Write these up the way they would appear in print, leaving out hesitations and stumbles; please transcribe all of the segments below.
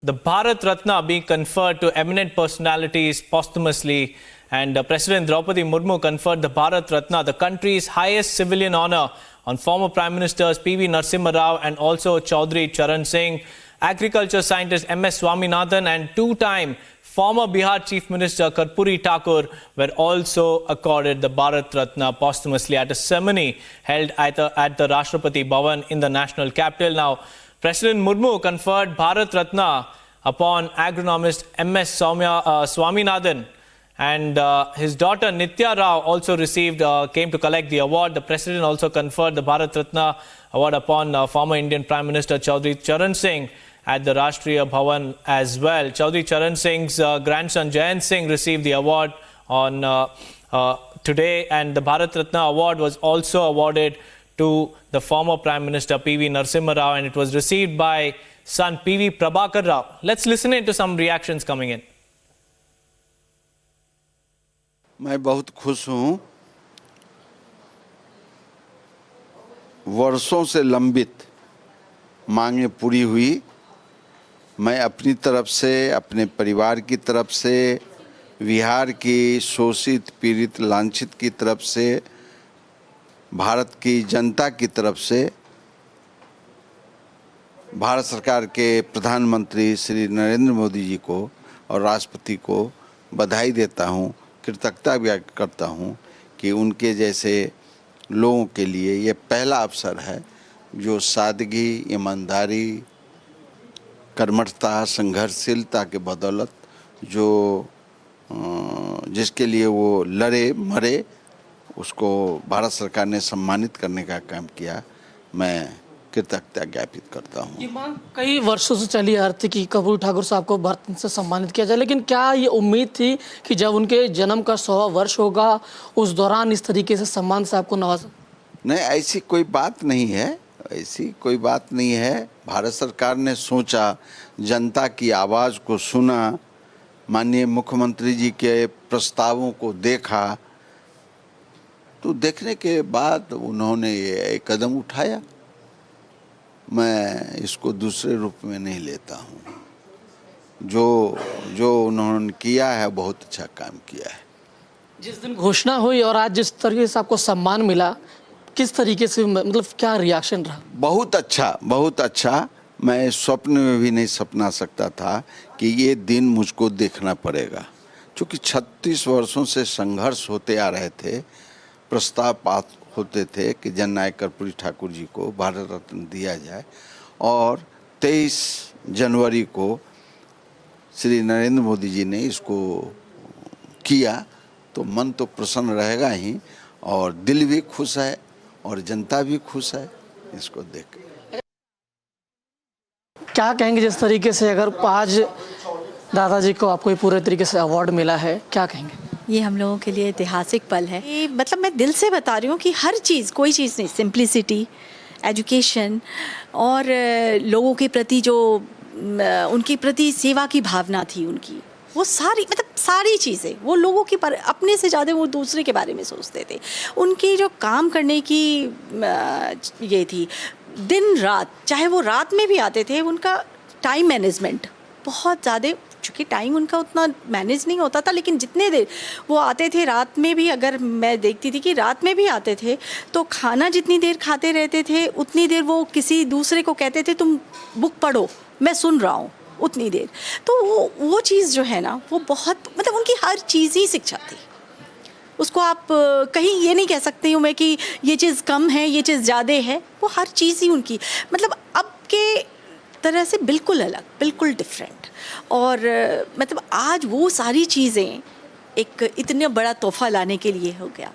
The Bharat Ratna being conferred to eminent personalities posthumously, and President Draupadi Murmu conferred the Bharat Ratna, the country's highest civilian honor, on former Prime Ministers P.V. Narasimha Rao and also Chaudhry Charan Singh. Agriculture scientist M.S. Swaminathan and two-time former Bihar Chief Minister Karpuri Thakur were also accorded the Bharat Ratna posthumously at a ceremony held at the Rashtrapati Bhavan in the national capital. Now, President Murmu conferred Bharat Ratna upon agronomist M.S. Swaminathan, and his daughter Nitya Rao also came to collect the award. The President also conferred the Bharat Ratna award upon former Indian Prime Minister Chaudhry Charan Singh at the Rashtriya Bhavan as well. Chaudhry Charan Singh's grandson Jayant Singh received the award on today, and the Bharat Ratna award was also awarded to the former Prime Minister P.V. Narasimha Rao, and it was received by son P.V. Prabhakar Rao. Let's listen into some reactions coming in. मैं बहुत खुश हूँ। वर्षों से लंबित मांगें पूरी हुई। मैं अपनी तरफ से, अपने परिवार की तरफ से, बिहार की शोषित, पीड़ित, लांछित की तरफ से, भारत की जनता की तरफ से भारत सरकार के प्रधानमंत्री श्री नरेंद्र मोदी जी को और राष्ट्रपति को बधाई देता हूँ, कृतज्ञता व्यक्त करता हूँ कि उनके जैसे लोगों के लिए ये पहला अवसर है जो सादगी, ईमानदारी, कर्मठता, संघर्षशीलता के बदौलत जो जिसके लिए वो लड़े मरे, उसको भारत सरकार ने सम्मानित करने का काम किया। मैं कृतज्ञता ज्ञापित करता हूँ। ये मांग कई वर्षों से चली आ रही थी कि कर्पूरी ठाकुर साहब को भारत रत्न से सम्मानित किया जाए, लेकिन क्या ये उम्मीद थी कि जब उनके जन्म का 100वां वर्ष होगा उस दौरान इस तरीके से सम्मान से आपको नवाजा? नहीं, ऐसी कोई बात नहीं है, ऐसी कोई बात नहीं है। भारत सरकार ने सोचा, जनता की आवाज़ को सुना, माननीय मुख्यमंत्री जी के प्रस्तावों को देखा, तो देखने के बाद उन्होंने ये कदम उठाया। मैं इसको दूसरे रूप में नहीं लेता हूँ। जो उन्होंने किया है बहुत अच्छा काम किया है। जिस दिन घोषणा हुई और आज जिस तरीके से आपको सम्मान मिला, किस तरीके से, मतलब क्या रिएक्शन रहा? बहुत अच्छा, बहुत अच्छा। मैं स्वप्न में भी नहीं सपना सकता था कि ये दिन मुझको देखना पड़ेगा, क्योंकि 36 वर्षों से संघर्ष होते आ रहे थे। प्रस्ताव पास होते थे कि जननायक कर्पूरी ठाकुर जी को भारत रत्न दिया जाए, और 23 जनवरी को श्री नरेंद्र मोदी जी ने इसको किया, तो मन तो प्रसन्न रहेगा ही, और दिल भी खुश है और जनता भी खुश है इसको देख। क्या कहेंगे जिस तरीके से अगर आज दादाजी को आपको पूरे तरीके से अवार्ड मिला है, क्या कहेंगे? ये हम लोगों के लिए ऐतिहासिक पल है। ये मतलब मैं दिल से बता रही हूँ कि हर चीज़, कोई चीज़ नहीं, सिंप्लिसिटी, एजुकेशन और लोगों के प्रति जो उनके प्रति सेवा की भावना थी उनकी, वो सारी, मतलब सारी चीज़ें, वो लोगों की अपने से ज़्यादा वो दूसरे के बारे में सोचते थे। उनकी जो काम करने की ये थी, दिन रात, चाहे वो रात में भी आते थे, उनका टाइम मैनेजमेंट बहुत ज़्यादा, चूँकि टाइम उनका उतना मैनेज नहीं होता था, लेकिन जितने देर वो आते थे, रात में भी अगर मैं देखती थी कि रात में भी आते थे, तो खाना जितनी देर खाते रहते थे उतनी देर वो किसी दूसरे को कहते थे तुम बुक पढ़ो, मैं सुन रहा हूँ, उतनी देर। तो वो चीज़ जो है ना, वो बहुत, मतलब उनकी हर चीज़ ही शिक्षा थी। उसको आप कहीं ये नहीं कह सकती हूँ मैं कि ये चीज़ कम है, ये चीज़ ज़्यादा है, वो हर चीज़ ही उनकी, मतलब अब के तरह से बिल्कुल अलग, बिल्कुल डिफरेंट। और मतलब आज वो सारी चीज़ें एक इतने बड़ा तोहफा लाने के लिए हो गया,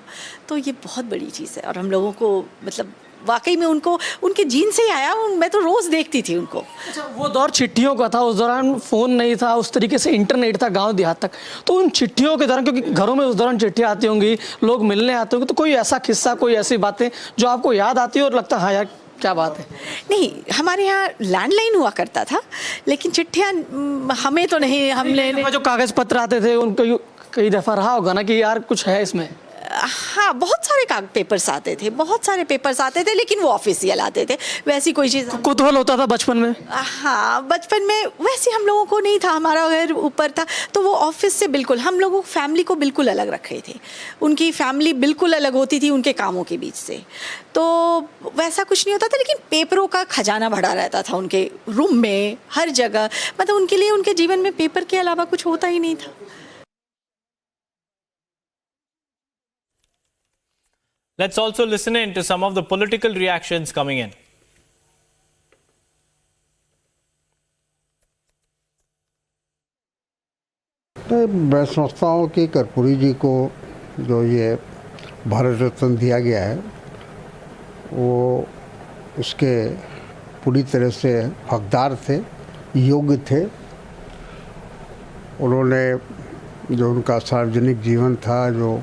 तो ये बहुत बड़ी चीज़ है। और हम लोगों को, मतलब वाकई में उनको, उनके जीन से ही आया। मैं तो रोज़ देखती थी उनको। अच्छा, वो दौर चिट्ठियों का था, उस दौरान फ़ोन नहीं था, उस तरीके से इंटरनेट था गांव देहात तक, तो उन चिट्ठियों के दौरान, क्योंकि घरों में उस दौरान चिट्ठियाँ आती होंगी, लोग मिलने आते होंगे, तो कोई ऐसा किस्सा, कोई ऐसी बातें जो आपको याद आती है और लगता है हाँ यार क्या बात है? नहीं, हमारे यहाँ लैंडलाइन हुआ करता था, लेकिन चिट्ठियाँ हमें तो नहीं, हमने जो कागज़ पत्र आते थे उनको कई दफ़ा रहा होगा ना कि यार कुछ है इसमें। हाँ, बहुत सारे पेपर्स आते थे, बहुत सारे पेपर्स आते थे, लेकिन वो ऑफिशियल आते थे, वैसी कोई चीज़। कुतूहल होता था बचपन में? हाँ, बचपन में वैसे हम लोगों को नहीं था, हमारा घर ऊपर था, तो वो ऑफिस से बिल्कुल हम लोगों फैमिली को बिल्कुल अलग रखे थे। उनकी फैमिली बिल्कुल अलग होती थी उनके कामों के बीच से, तो वैसा कुछ नहीं होता था, लेकिन पेपरों का खजाना भरा रहता था उनके रूम में, हर जगह। मतलब उनके लिए उनके जीवन में पेपर के अलावा कुछ होता ही नहीं था। Let's also listen in to some of the political reactions coming in. तो मैं समझता हूँ कि कर्पूरी जी को जो ये भारत रत्न दिया गया है वो उसके पूरी तरह से हकदार थे, योग्य थे। उन्होंने जो उनका सार्वजनिक जीवन था, जो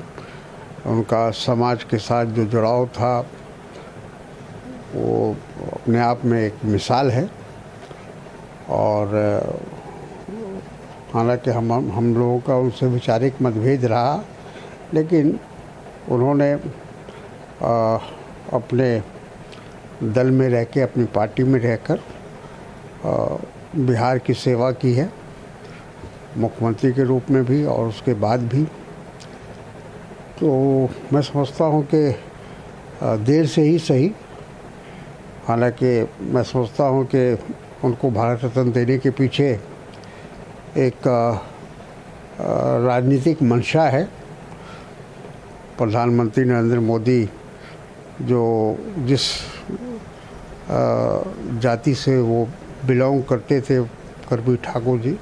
उनका समाज के साथ जो जुड़ाव था, वो अपने आप में एक मिसाल है। और हालांकि हम लोगों का उनसे वैचारिक मतभेद रहा, लेकिन उन्होंने अपने दल में रह के, अपनी पार्टी में रहकर बिहार की सेवा की है, मुख्यमंत्री के रूप में भी और उसके बाद भी। तो मैं समझता हूँ कि देर से ही सही, हालांकि मैं समझता हूँ कि उनको भारत रत्न देने के पीछे एक राजनीतिक मंशा है। प्रधानमंत्री नरेंद्र मोदी जो जिस जाति से वो बिलोंग करते थे, कर्पूरी ठाकुर जी,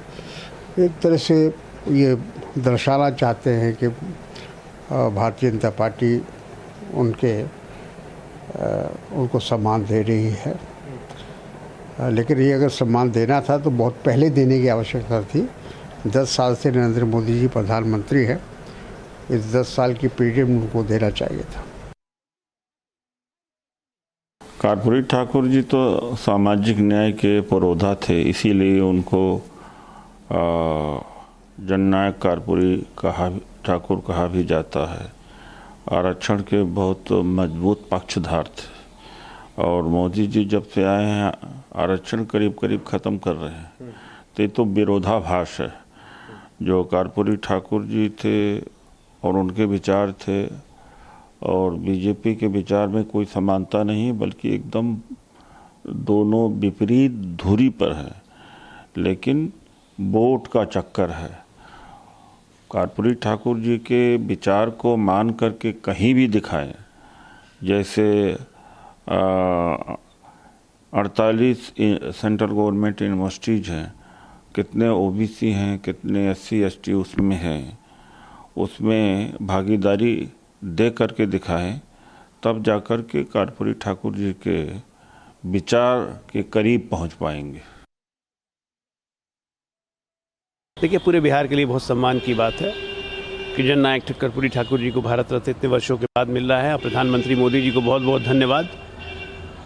एक तरह से ये दर्शाना चाहते हैं कि भारतीय जनता पार्टी उनको सम्मान दे रही है। लेकिन ये अगर सम्मान देना था तो बहुत पहले देने की आवश्यकता थी। 10 साल से नरेंद्र मोदी जी प्रधानमंत्री हैं, इस 10 साल की पीरियड में उनको देना चाहिए था। कर्पूरी ठाकुर जी तो सामाजिक न्याय के पुरोधा थे, इसीलिए उनको जननायक कर्पूरी ठाकुर कहा भी जाता है। आरक्षण के बहुत मजबूत पक्षधर थे और मोदी जी जब से आए हैं आरक्षण करीब करीब ख़त्म कर रहे हैं। तो ये तो विरोधाभास है। जो कर्पूरी ठाकुर जी थे और उनके विचार थे और बीजेपी के विचार में कोई समानता नहीं, बल्कि एकदम दोनों विपरीत धुरी पर है, लेकिन वोट का चक्कर है। कर्पूरी ठाकुर जी के विचार को मान करके कहीं भी दिखाएं, जैसे 48 सेंट्रल गवर्नमेंट यूनिवर्सिटीज़ हैं, कितने ओबीसी हैं, कितने एससी एसटी उसमें हैं, उसमें भागीदारी दे करके दिखाएं, तब जाकर के कर्पूरी ठाकुर जी के विचार के करीब पहुंच पाएंगे। देखिए, पूरे बिहार के लिए बहुत सम्मान की बात है कि जननायक कर्पूरी ठाकुर जी को भारत रत्न इतने वर्षों के बाद मिल रहा है। और प्रधानमंत्री मोदी जी को बहुत बहुत धन्यवाद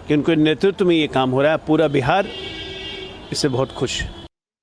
कि उनके नेतृत्व में ये काम हो रहा है। पूरा बिहार इससे बहुत खुश है।